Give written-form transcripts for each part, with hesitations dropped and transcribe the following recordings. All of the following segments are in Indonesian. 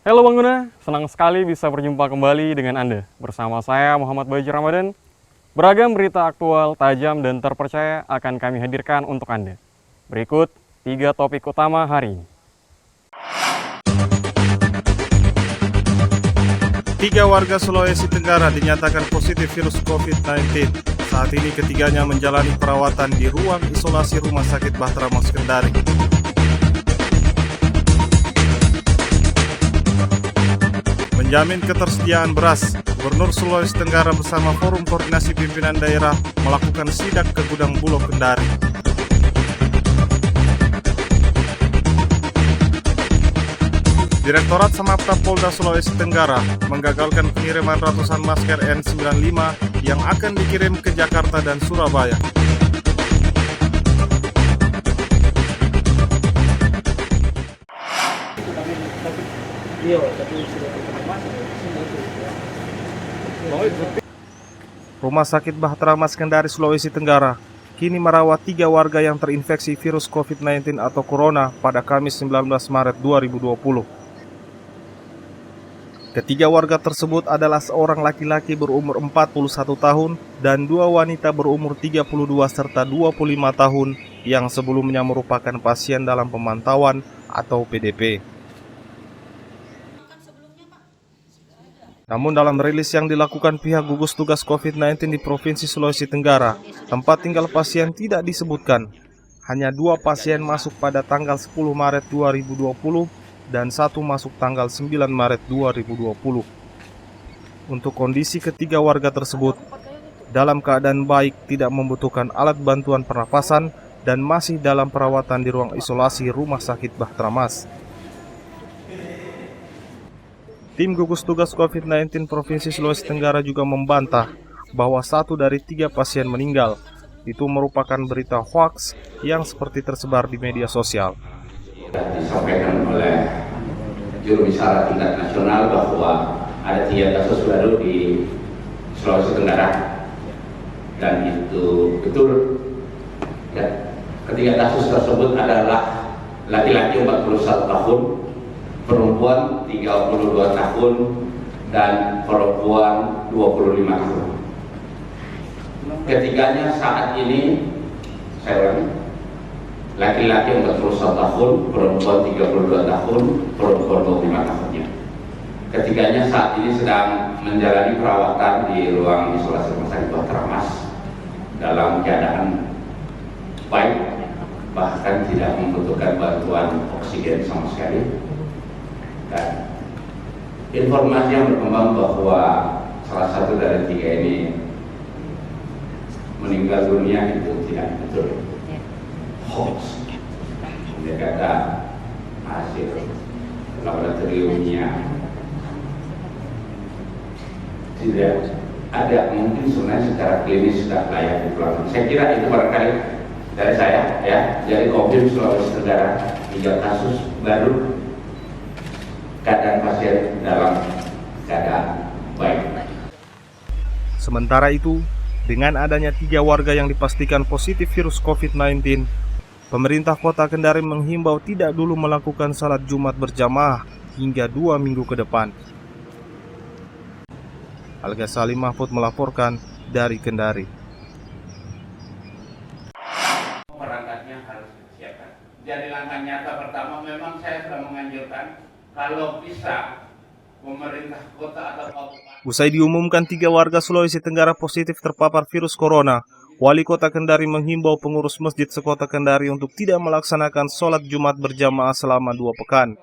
Halo Bangguna, senang sekali bisa berjumpa kembali dengan Anda. Bersama saya Muhammad Baju Ramadan, beragam berita aktual, tajam, dan terpercaya akan kami hadirkan untuk Anda. Berikut 3 topik utama hari ini. 3 warga Sulawesi Tenggara dinyatakan positif virus COVID-19. Saat ini ketiganya menjalani perawatan di ruang isolasi Rumah Sakit Bahtera Mas Kendari. Menjamin ketersediaan beras, Gubernur Sulawesi Tenggara bersama Forum Koordinasi Pimpinan Daerah melakukan sidak ke Gudang Bulog Kendari. Direktorat Samapta Polda Sulawesi Tenggara menggagalkan pengiriman ratusan masker N95 yang akan dikirim ke Jakarta dan Surabaya. Rumah Sakit Bahtera Mas Kendari, Sulawesi Tenggara kini merawat 3 warga yang terinfeksi virus COVID-19 atau Corona pada Kamis 19 Maret 2020. Ketiga warga tersebut adalah seorang laki-laki berumur 41 tahun dan 2 wanita berumur 32 serta 25 tahun yang sebelumnya merupakan pasien dalam pemantauan atau PDP. Namun dalam rilis yang dilakukan pihak gugus tugas COVID-19 di Provinsi Sulawesi Tenggara, tempat tinggal pasien tidak disebutkan. Hanya 2 pasien masuk pada tanggal 10 Maret 2020 dan 1 masuk tanggal 9 Maret 2020. Untuk kondisi ketiga warga tersebut, dalam keadaan baik, tidak membutuhkan alat bantuan pernapasan, dan masih dalam perawatan di ruang isolasi Rumah Sakit Bahtera Mas. Tim gugus tugas COVID-19 Provinsi Sulawesi Tenggara juga membantah bahwa 1 dari 3 pasien meninggal. Itu merupakan berita hoaks yang seperti tersebar di media sosial. Disampaikan oleh juru bicara tingkat nasional bahwa ada 3 kasus baru di Sulawesi Tenggara dan itu betul. Ya, ketiga kasus tersebut adalah laki-laki 41 tahun, perempuan 32 tahun, dan perempuan 25 tahun. Ketiganya saat ini, saya ulangi, laki-laki 41 tahun, perempuan 32 tahun, perempuan 25 tahunnya. Ketiganya saat ini sedang menjalani perawatan di ruang isolasi Rumah Sakit Bahtera Mas dalam keadaan baik, bahkan tidak membutuhkan bantuan oksigen sama sekali. Dan informasi yang berkembang bahwa salah satu dari 3 ini meninggal dunia itu tidak betul. Hoax. Dia kata hasil laboratoriumnya tidak ada, mungkin sebenarnya secara klinis sudah layak dipulangkan. Saya kira itu barangkali dari saya, ya. Jadi Covid Sulawesi Tenggara 3 kasus baru, keadaan pasien dalam keadaan baik. Sementara itu, dengan adanya 3 warga yang dipastikan positif virus COVID-19, pemerintah Kota Kendari menghimbau tidak dulu melakukan salat Jumat berjamaah hingga 2 minggu ke depan. Al-Ghazali Mahfud melaporkan dari Kendari. Perangkatnya harus disiapkan. Jadi langkah nyata pertama memang saya sudah menganjurkan kalau bisa pemerintah kota atau kabupaten. Usai diumumkan 3 warga Sulawesi Tenggara positif terpapar virus corona, Wali Kota Kendari menghimbau pengurus masjid sekota Kendari untuk tidak melaksanakan sholat Jumat berjamaah selama 2 pekan.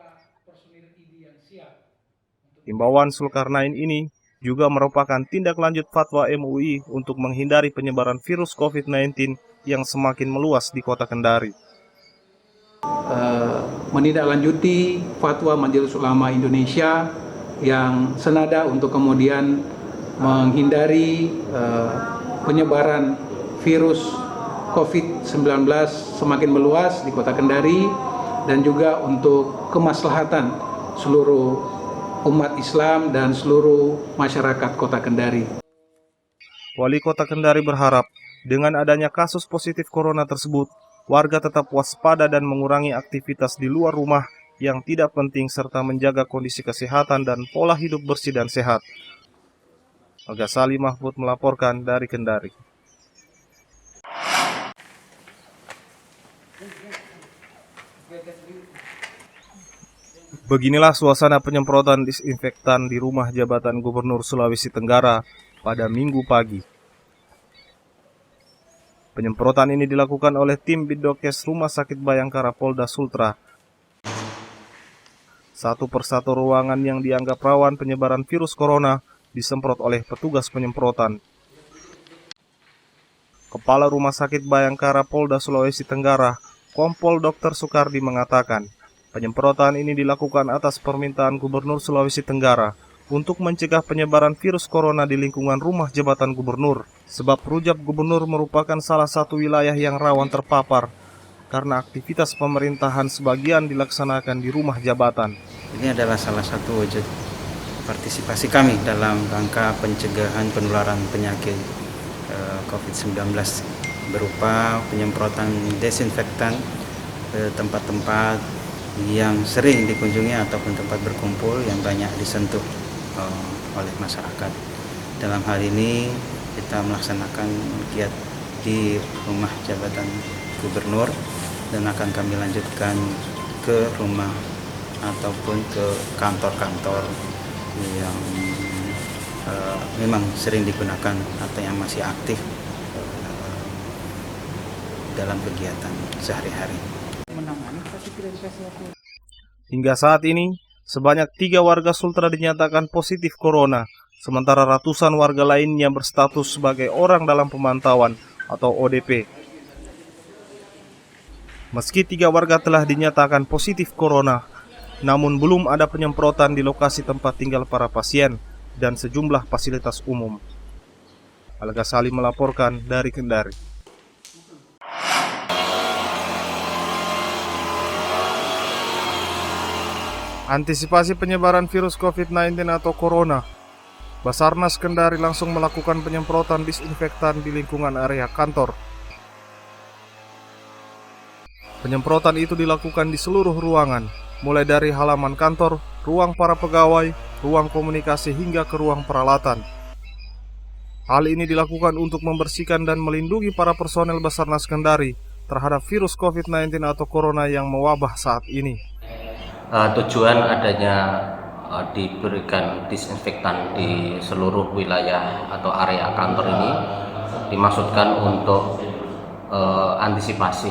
Himbauan Zulkarnain ini juga merupakan tindak lanjut fatwa MUI untuk menghindari penyebaran virus COVID-19 yang semakin meluas di Kota Kendari. Menindaklanjuti fatwa Majelis Ulama Indonesia yang senada untuk kemudian menghindari penyebaran virus COVID-19 semakin meluas di Kota Kendari dan juga untuk kemaslahatan seluruh umat Islam dan seluruh masyarakat Kota Kendari. Wali Kota Kendari berharap dengan adanya kasus positif corona tersebut, warga tetap waspada dan mengurangi aktivitas di luar rumah yang tidak penting serta menjaga kondisi kesehatan dan pola hidup bersih dan sehat. Al-Ghazali Mahfud melaporkan dari Kendari. Beginilah suasana penyemprotan disinfektan di rumah jabatan Gubernur Sulawesi Tenggara pada Minggu pagi. Penyemprotan ini dilakukan oleh tim Bidokes Rumah Sakit Bayangkara Polda Sultra. Satu persatu ruangan yang dianggap rawan penyebaran virus corona disemprot oleh petugas penyemprotan. Kepala Rumah Sakit Bayangkara Polda Sulawesi Tenggara, Kompol Dr. Soekardi mengatakan, penyemprotan ini dilakukan atas permintaan Gubernur Sulawesi Tenggara untuk mencegah penyebaran virus corona di lingkungan rumah jabatan gubernur. Sebab Rujab Gubernur merupakan salah satu wilayah yang rawan terpapar karena aktivitas pemerintahan sebagian dilaksanakan di rumah jabatan. Ini adalah salah satu wujud partisipasi kami dalam rangka pencegahan penularan penyakit COVID-19 berupa penyemprotan desinfektan ke tempat-tempat yang sering dikunjungi ataupun tempat berkumpul yang banyak disentuh oleh masyarakat. Dalam hal ini kita melaksanakan giat di rumah jabatan gubernur dan akan kami lanjutkan ke rumah ataupun ke kantor-kantor yang memang sering digunakan atau yang masih aktif dalam kegiatan sehari-hari. Hingga saat ini, sebanyak 3 warga Sultra dinyatakan positif corona, sementara ratusan warga lainnya berstatus sebagai orang dalam pemantauan atau ODP. Meski 3 warga telah dinyatakan positif corona, namun belum ada penyemprotan di lokasi tempat tinggal para pasien dan sejumlah fasilitas umum. Al-Ghazali melaporkan dari Kendari. Antisipasi penyebaran virus COVID-19 atau corona, Basarnas Kendari langsung melakukan penyemprotan disinfektan di lingkungan area kantor. Penyemprotan itu dilakukan di seluruh ruangan, mulai dari halaman kantor, ruang para pegawai, ruang komunikasi hingga ke ruang peralatan. Hal ini dilakukan untuk membersihkan dan melindungi para personel Basarnas Kendari terhadap virus COVID-19 atau corona yang mewabah saat ini. Tujuan adanya diberikan disinfektan di seluruh wilayah atau area kantor ini dimaksudkan untuk antisipasi,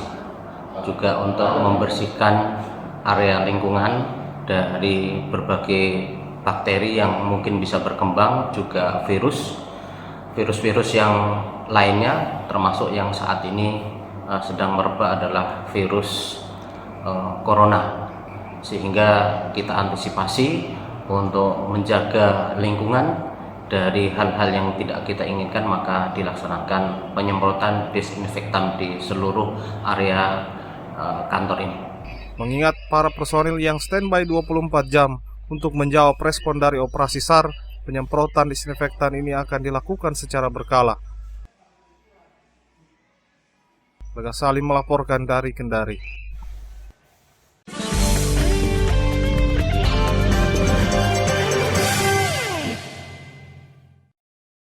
juga untuk membersihkan area lingkungan dari berbagai bakteri yang mungkin bisa berkembang, juga virus-virus yang lainnya, termasuk yang saat ini sedang merebak adalah virus corona. Sehingga kita antisipasi untuk menjaga lingkungan dari hal-hal yang tidak kita inginkan, maka dilaksanakan penyemprotan disinfektan di seluruh area kantor ini. Mengingat para personil yang standby 24 jam untuk menjawab respon dari operasi SAR, penyemprotan disinfektan ini akan dilakukan secara berkala. Al-Ghazali melaporkan dari Kendari.